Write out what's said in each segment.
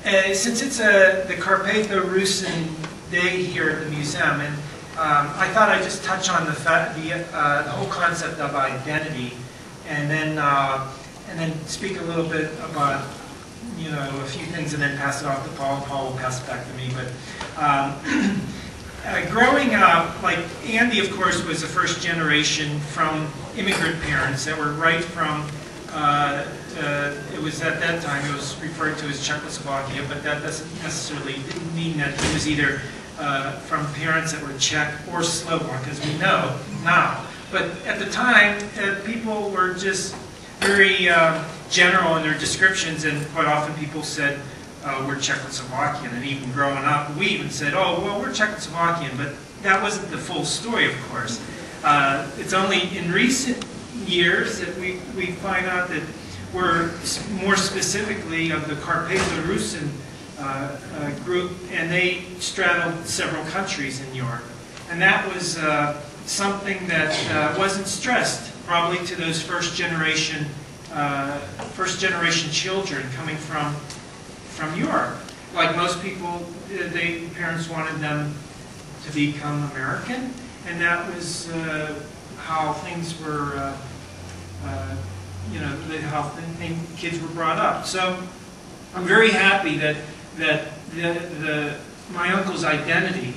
Since it's the Carpatho-Rusyn Day here at the museum, and I thought I'd just touch on the whole concept of identity, and then speak a little bit about a few things, and then pass it off to Paul. Paul will pass it back to me. But growing up, like Andy, of course, was the first generation from immigrant parents that were right from. It was at that time it was referred to as Czechoslovakia, but that doesn't necessarily mean that he was either from parents that were Czech or Slovak, as we know now. But at the time, people were just very general in their descriptions, and quite often people said we're Czechoslovakian. And even growing up, we even said, oh, well, we're Czechoslovakian, but that wasn't the full story, of course. It's only in recent years that we find out that we're more specifically of the Carpatho-Rusyn group, and they straddled several countries in Europe. And that was something that wasn't stressed probably to those first generation children coming from Europe. Like most people, parents wanted them to become American, and that was how things were, how kids were brought up. So I'm very happy that my uncle's identity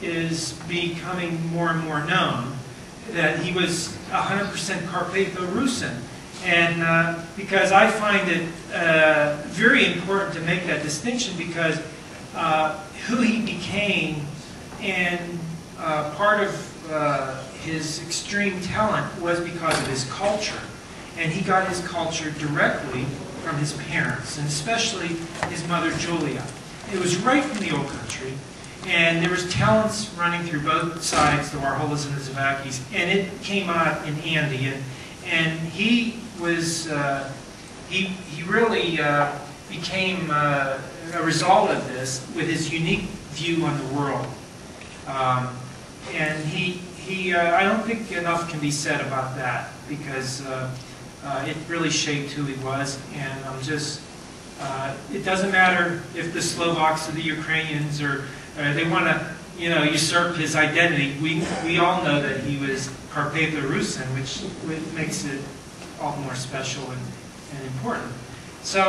is becoming more and more known, that he was 100% Carpatho-Rusyn. And because I find it very important to make that distinction, because who he became and part of his extreme talent was because of his culture. And he got his culture directly from his parents, and especially his mother Julia. It was right from the old country, and there was talents running through both sides, the Warholas and the Zavakis, and it came out in Andy. And he was, he really became a result of this with his unique view on the world. And I don't think enough can be said about that, because it really shaped who he was. And I'm just, it doesn't matter if the Slovaks or the Ukrainians or they want to, usurp his identity. We all know that he was Carpatho-Rusyn, which makes it all more special and important. So.